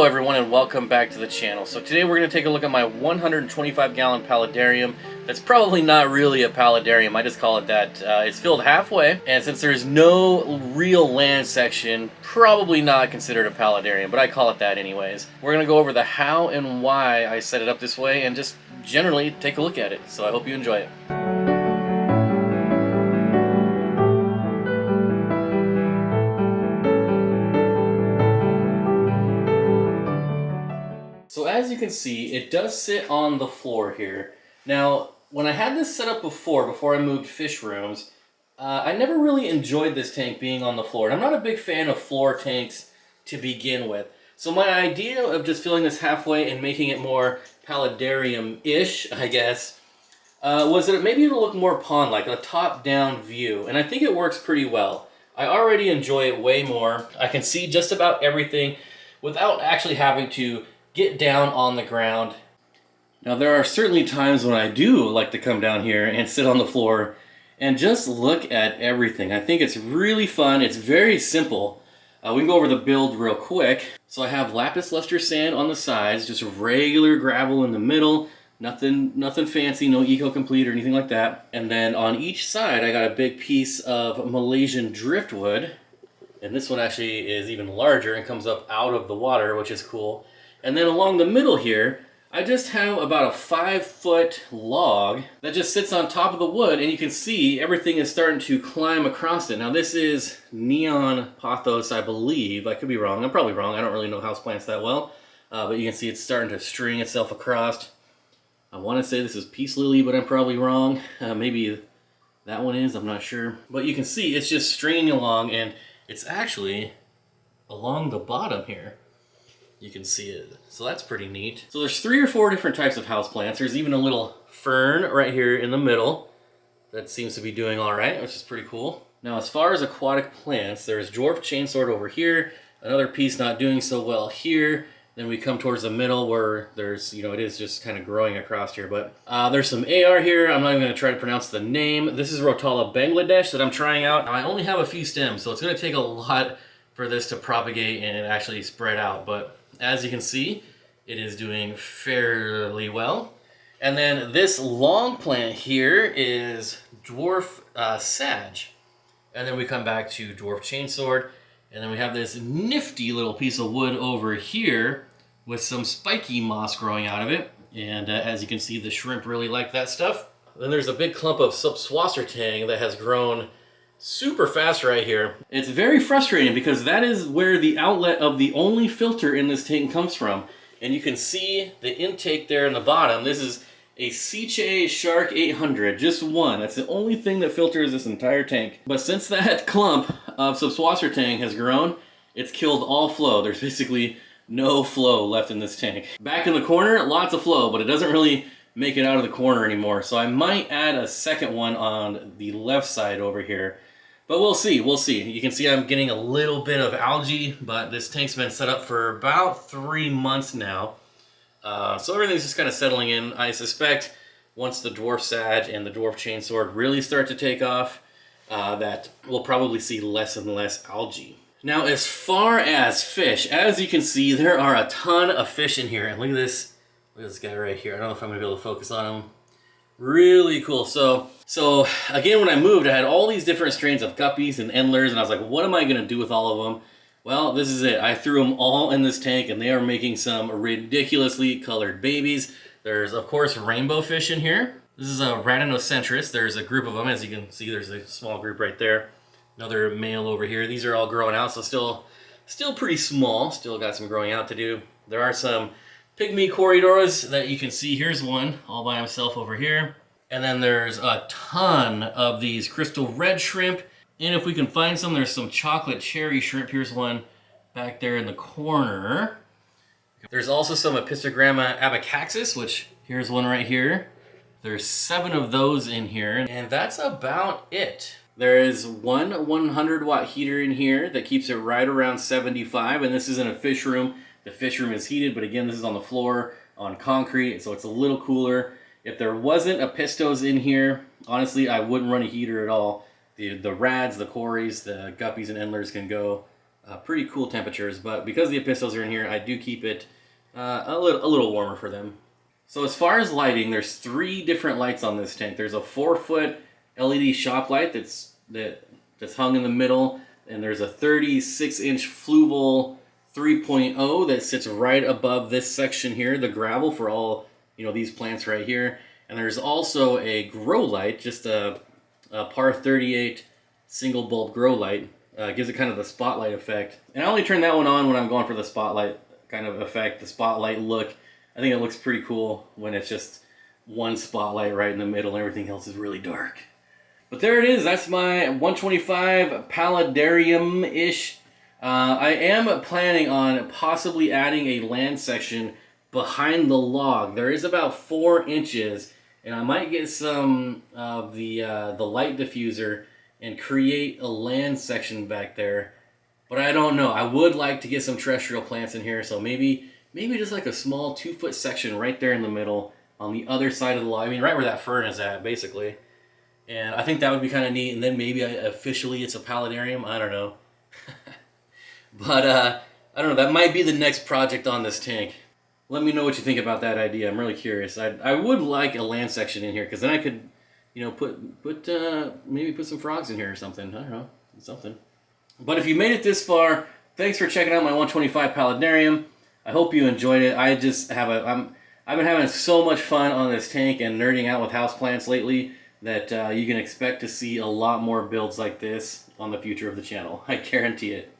Hello everyone and welcome back to the channel. So today we're going to take a look at my 125 gallon paludarium. That's probably not really a paludarium, I just call it that. It's filled halfway, and since there's no real land section, probably not considered a paludarium, but I call it that anyways. We're going to go over the how and why I set it up this way and just generally take a look at it. So I hope you enjoy it. So as you can see, it does sit on the floor here. Now, when I had this set up before I moved fish rooms, I never really enjoyed this tank being on the floor. And I'm not a big fan of floor tanks to begin with. So my idea of just filling this halfway and making it more paludarium-ish, I guess, was that maybe it'll look more pond-like, a top-down view. And I think it works pretty well. I already enjoy it way more. I can see just about everything without actually having to get down on the ground. Now there are certainly times when I do like to come down here and sit on the floor and just look at everything. I think it's really fun. It's very simple. We can go over the build real quick. So I have lapis luster sand on the sides, just regular gravel in the middle, nothing fancy, no eco-complete or anything like that. And then on each side I got a big piece of Malaysian driftwood, and this one actually is even larger and comes up out of the water, which is cool. And then along the middle here, I just have about a 5-foot log that just sits on top of the wood, and you can see everything is starting to climb across it. Now this is neon pothos, I believe. I could be wrong. I'm probably wrong. I don't really know houseplants that well. But you can see it's starting to string itself across. I want to say this is peace lily, but I'm probably wrong. Maybe that one is. I'm not sure. But you can see it's just stringing along, and it's actually along the bottom here. You can see it. So that's pretty neat. So there's 3 or 4 different types of houseplants. There's even a little fern right here in the middle that seems to be doing all right, which is pretty cool. Now as far as aquatic plants, there's dwarf chainsword over here, another piece not doing so well here. Then we come towards the middle where there's, it is just kind of growing across here. But there's some AR here. I'm not even going to try to pronounce the name. This is Rotala Bangladesh that I'm trying out. I only have a few stems, so it's going to take a lot for this to propagate and actually spread out. But as you can see, it is doing fairly well. And then this long plant here is dwarf sage. And then we come back to dwarf chainsword. And then we have this nifty little piece of wood over here with some spiky moss growing out of it. And as you can see, the shrimp really like that stuff. Then there's a big clump of Substrate that has grown super fast right here. It's very frustrating because that is where the outlet of the only filter in this tank comes from. And you can see the intake there in the bottom. This is a Seche Shark 800, just one. That's the only thing that filters this entire tank. But since that clump of Substrate has grown, it's killed all flow. There's basically no flow left in this tank. Back in the corner, lots of flow, but it doesn't really make it out of the corner anymore. So I might add a second one on the left side over here. But we'll see, we'll see. You can see I'm getting a little bit of algae, but this tank's been set up for about 3 months now. So everything's just kind of settling in. I suspect once the dwarf sage and the dwarf chainsword really start to take off, that we'll probably see less and less algae. Now as far as fish, as you can see, there are a ton of fish in here. And look at this guy right here. I don't know if I'm gonna be able to focus on him. Really cool. So again, when I moved, I had all these different strains of guppies and endlers, and I was like, what am I going to do with all of them? Well, this is it. I threw them all in this tank, and they are making some ridiculously colored babies. There's, of course, rainbow fish in here. This is a Radinocentris. There's a group of them. As you can see, there's a small group right there. Another male over here. These are all growing out, so still pretty small. Still got some growing out to do. There are some pygmy corridors that you can see. Here's one all by himself over here. And then there's a ton of these crystal red shrimp. And if we can find some, there's some chocolate cherry shrimp. Here's one back there in the corner. There's also some Epistogramma abacaxis, which here's one right here. There's 7 of those in here. And that's about it. There is one 100-watt heater in here that keeps it right around 75. And this is in a fish room. The fish room is heated, but again, this is on the floor, on concrete, so it's a little cooler. If there wasn't a pistos in here, honestly, I wouldn't run a heater at all. The rads, the cories, the guppies, and endlers can go pretty cool temperatures, but because the apistos are in here, I do keep it a little warmer for them. So as far as lighting, there's 3 different lights on this tank. There's a 4-foot LED shop light that's hung in the middle, and there's a 36-inch Fluval 3.0 that sits right above this section here, the gravel for all these plants right here. And there's also a grow light, just a par 38 single bulb grow light. Gives it kind of the spotlight effect. And I only turn that one on when I'm going for the spotlight kind of effect, the spotlight look. I think it looks pretty cool when it's just one spotlight right in the middle and everything else is really dark. But there it is. That's my 125 Paludarium-ish. I am planning on possibly adding a land section behind the log. There is about 4 inches, and I might get some of the light diffuser and create a land section back there. But I don't know. I would like to get some terrestrial plants in here, so maybe just like a small 2-foot section right there in the middle on the other side of the log. I mean, right where that fern is at, basically. And I think that would be kind of neat. And then maybe officially it's a paludarium. I don't know. But I don't know. That might be the next project on this tank. Let me know what you think about that idea. I'm really curious. I would like a land section in here, because then I could, maybe put some frogs in here or something. I don't know, something. But if you made it this far, thanks for checking out my 125 Paludarium. I hope you enjoyed it. I just have I've been having so much fun on this tank and nerding out with houseplants lately that you can expect to see a lot more builds like this on the future of the channel. I guarantee it.